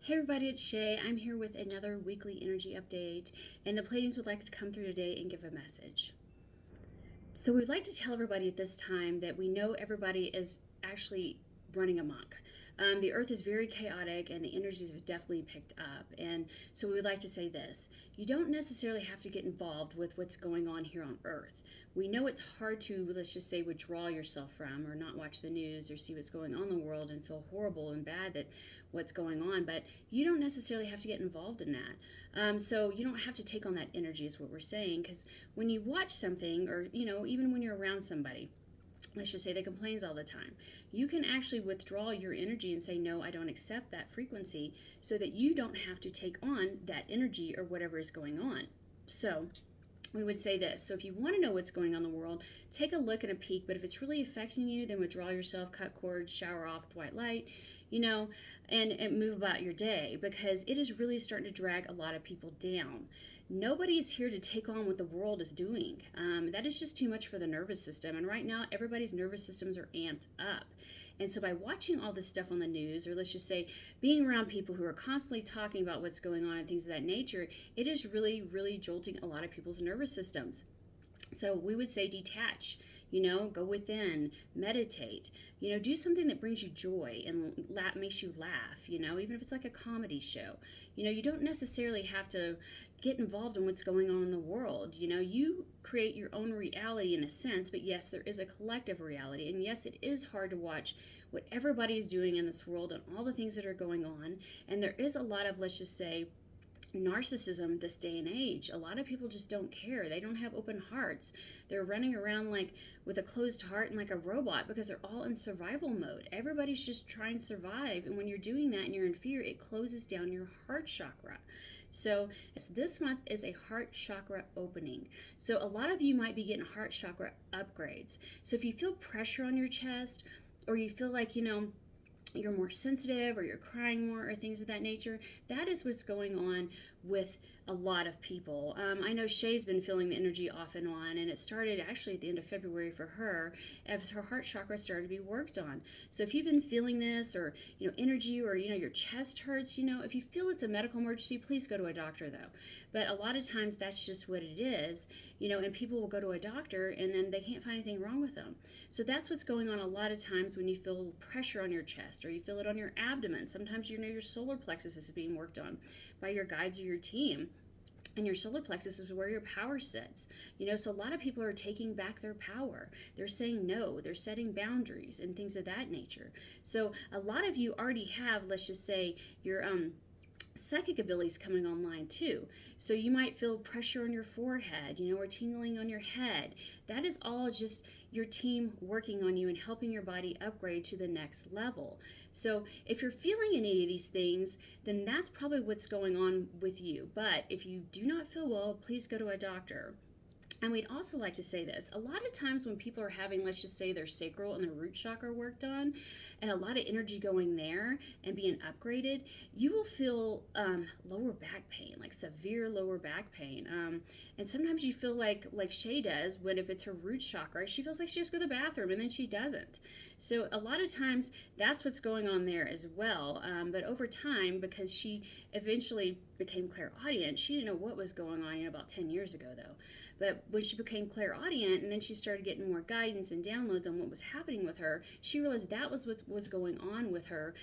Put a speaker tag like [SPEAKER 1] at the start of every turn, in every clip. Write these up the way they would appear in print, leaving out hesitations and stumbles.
[SPEAKER 1] Hey everybody, it's Shey. I'm here with another weekly energy update, and the Pleiadians would like to come through today and give a message. So we'd like to tell everybody at this time that we know everybody is actually running amok. The earth is very chaotic and the energies have definitely picked up. And so we would like to say this: you don't necessarily have to get involved with what's going on here on earth. We know it's hard to, let's just say, withdraw yourself from or not watch the news or see what's going on in the world and feel horrible and bad that what's going on, but you don't necessarily have to get involved in that. So you don't have to take on that energy is what we're saying, because when you watch something, or even when you're around somebody, let's just say they complains all the time, you can actually withdraw your energy and say, no, I don't accept that frequency, so that you don't have to take on that energy or whatever is going on. So we would say this: so if you want to know what's going on in the world, take a look and a peek, but if it's really affecting you, then withdraw yourself, cut cords, shower off with white light, and move about your day, because it is really starting to drag a lot of people down. Nobody is here to take on what the world is doing. That is just too much for the nervous system, and right now everybody's nervous systems are amped up. And so by watching all this stuff on the news, or let's just say being around people who are constantly talking about what's going on and things of that nature, it is really, really jolting a lot of people's nervous systems. So we would say detach, go within, meditate, do something that brings you joy and makes you laugh, even if it's like a comedy show. You don't necessarily have to get involved in what's going on in the world. You create your own reality in a sense, but yes, there is a collective reality. And yes, it is hard to watch what everybody is doing in this world and all the things that are going on. And there is a lot of, let's just say, narcissism this day and age. A lot of people just don't care. They don't have open hearts. They're running around like with a closed heart and like a robot, because they're all in survival mode. Everybody's just trying to survive, and when you're doing that and you're in fear, it closes down your heart chakra. So this month is a heart chakra opening. So a lot of you might be getting heart chakra upgrades. So if you feel pressure on your chest, or you feel like you're more sensitive, or you're crying more, or things of that nature, that is what's going on with a lot of people. I know Shey's been feeling the energy off and on, and it started actually at the end of February for her, as her heart chakra started to be worked on. So if you've been feeling this, or energy, or your chest hurts, if you feel it's a medical emergency, please go to a doctor though. But a lot of times that's just what it is, and people will go to a doctor and then they can't find anything wrong with them. So that's what's going on a lot of times when you feel pressure on your chest, or you feel it on your abdomen. Sometimes your solar plexus is being worked on by your guides or your team. And your solar plexus is where your power sits. So a lot of people are taking back their power. They're saying no, they're setting boundaries and things of that nature. So a lot of you already have, let's just say, your psychic abilities coming online too. So you might feel pressure on your forehead, or tingling on your head. That is all just your team working on you and helping your body upgrade to the next level. So if you're feeling any of these things, then that's probably what's going on with you. But if you do not feel well, please go to a doctor. And we'd also like to say this: a lot of times when people are having, let's just say, their sacral and their root chakra worked on, and a lot of energy going there and being upgraded, you will feel lower back pain, like severe lower back pain. And sometimes you feel like Shey does, when if it's her root chakra, she feels like she has to go to the bathroom, and then she doesn't. So a lot of times that's what's going on there as well. But over time, because she eventually became clairaudient, she didn't know what was going on about 10 years ago though. But when she became clairaudient, and then she started getting more guidance and downloads on what was happening with her, she realized that was what was going on with her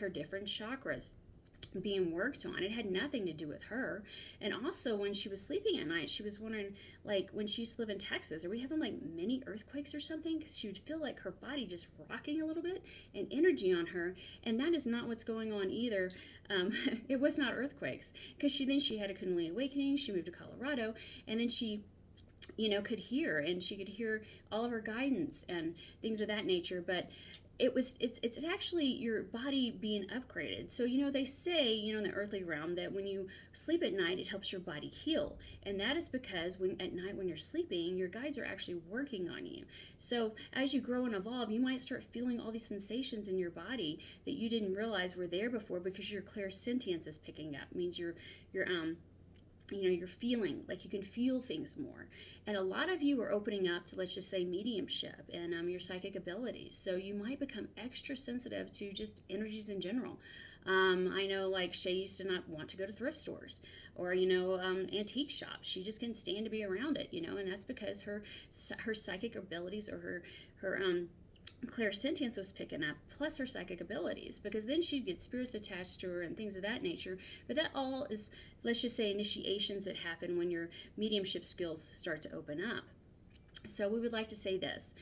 [SPEAKER 1] different chakras being worked on. It had nothing to do with her. And also, when she was sleeping at night, she was wondering, like, when she used to live in Texas, are we having like mini earthquakes or something? Because she would feel like her body just rocking a little bit and energy on her. And that is not what's going on either. It was not earthquakes, because she had a Kundalini awakening. She moved to Colorado, and then she could hear, and she could hear all of her guidance and things of that nature. But it's actually your body being upgraded. So they say in the earthly realm that when you sleep at night, it helps your body heal, and that is because at night when you're sleeping, your guides are actually working on you. So as you grow and evolve, you might start feeling all these sensations in your body that you didn't realize were there before, because your clairsentience is picking up. It means you're feeling like you can feel things more. And a lot of you are opening up to, let's just say, mediumship and your psychic abilities. So you might become extra sensitive to just energies in general. I know like Shey used to not want to go to thrift stores or, antique shops. She just couldn't stand to be around it, and that's because her psychic abilities or her clairsentience was picking up, plus her psychic abilities, because then she'd get spirits attached to her and things of that nature. But that all is, let's just say, initiations that happen when your mediumship skills start to open up. So we would like to say this.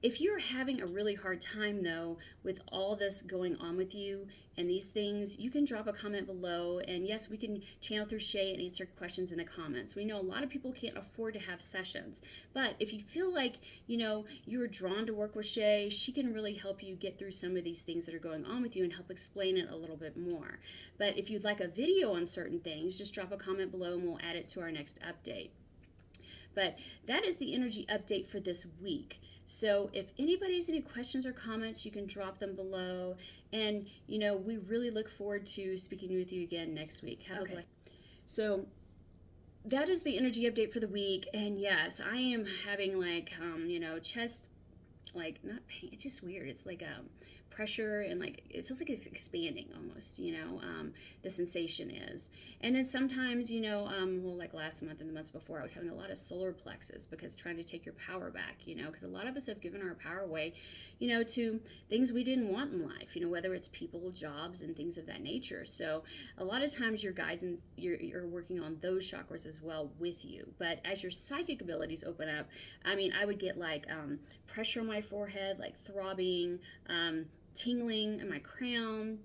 [SPEAKER 1] If you're having a really hard time, though, with all this going on with you and these things, you can drop a comment below. And yes, we can channel through Shey and answer questions in the comments. We know a lot of people can't afford to have sessions. But if you feel like, you're drawn to work with Shey, she can really help you get through some of these things that are going on with you and help explain it a little bit more. But if you'd like a video on certain things, just drop a comment below and we'll add it to our next update. But that is the energy update for this week. So if anybody has any questions or comments, you can drop them below. And, we really look forward to speaking with you again next week. Have a blessed. So that is the energy update for the week. And yes, I am having chest, not pain. It's just weird. It's like pressure and it feels like it's expanding almost, the sensation is. And then sometimes, like last month and the months before, I was having a lot of solar plexus because trying to take your power back, because a lot of us have given our power away, to things we didn't want in life, whether it's people, jobs, and things of that nature. So a lot of times your guides and you're working on those chakras as well with you. But as your psychic abilities open up, I would get pressure on my forehead, throbbing, tingling in my crown,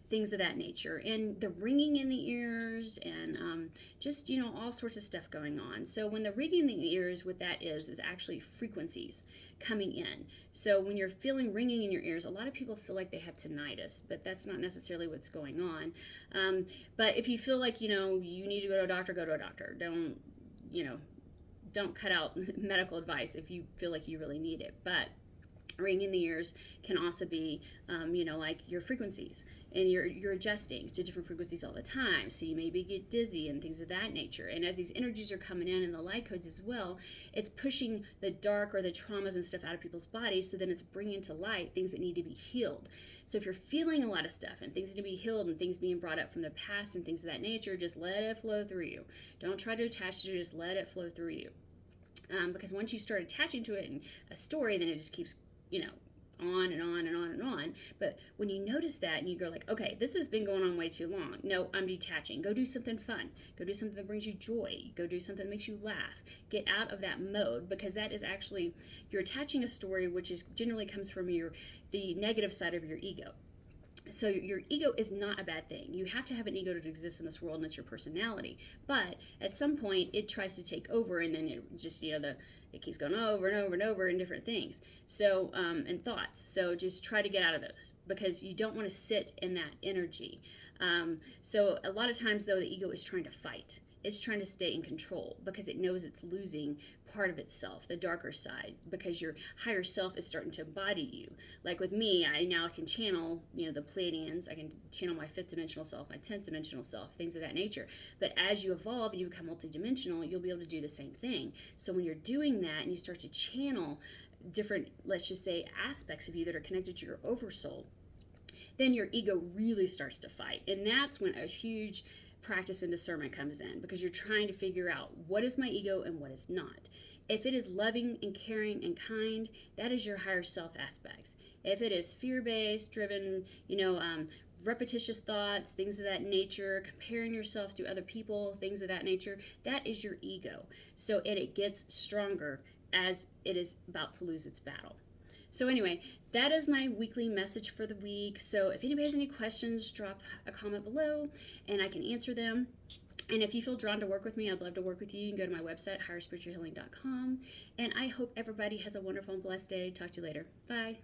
[SPEAKER 1] things of that nature, and the ringing in the ears, and just all sorts of stuff going on. So when the ringing in the ears, what that is actually frequencies coming in. So when you're feeling ringing in your ears, a lot of people feel like they have tinnitus, but that's not necessarily what's going on. But if you feel like you need to go to a doctor, go to a doctor. Don't cut out medical advice if you feel like you really need it. But ringing in the ears can also be, your frequencies, and you're adjusting to different frequencies all the time. So you maybe get dizzy and things of that nature. And as these energies are coming in and the light codes as well, it's pushing the dark or the traumas and stuff out of people's bodies. So then it's bringing to light things that need to be healed. So if you're feeling a lot of stuff and things need to be healed and things being brought up from the past and things of that nature, just let it flow through you. Don't try to attach to it, just let it flow through you. Because once you start attaching to it in a story, then it just keeps on and on and on and on. But when you notice that and you go okay, this has been going on way too long. No, I'm detaching. Go do something fun. Go do something that brings you joy. Go do something that makes you laugh. Get out of that mode, because that is actually, you're attaching a story which generally comes from the negative side of your ego. So your ego is not a bad thing. You have to have an ego to exist in this world, and it's your personality. But at some point, it tries to take over, and then it just, it keeps going over and over and over in different things. So, and thoughts. So just try to get out of those, because you don't want to sit in that energy. So a lot of times, though, the ego is trying to fight. It's trying to stay in control because it knows it's losing part of itself, the darker side, because your higher self is starting to embody you. Like with me, I now can channel, the Pleiadians. I can channel my 5th dimensional self, my 10th dimensional self, things of that nature. But as you evolve and you become multidimensional, you'll be able to do the same thing. So when you're doing that and you start to channel different, let's just say, aspects of you that are connected to your oversoul, then your ego really starts to fight. And that's when a huge practice and discernment comes in, because you're trying to figure out what is my ego and what is not. If it is loving and caring and kind, that is your higher self aspects. If it is fear-based, driven, repetitious thoughts, things of that nature, comparing yourself to other people, things of that nature, that is your ego. So, and it gets stronger as it is about to lose its battle. So anyway, that is my weekly message for the week. So if anybody has any questions, drop a comment below and I can answer them. And if you feel drawn to work with me, I'd love to work with you. You can go to my website, higherspiritualhealing.com. And I hope everybody has a wonderful and blessed day. Talk to you later. Bye.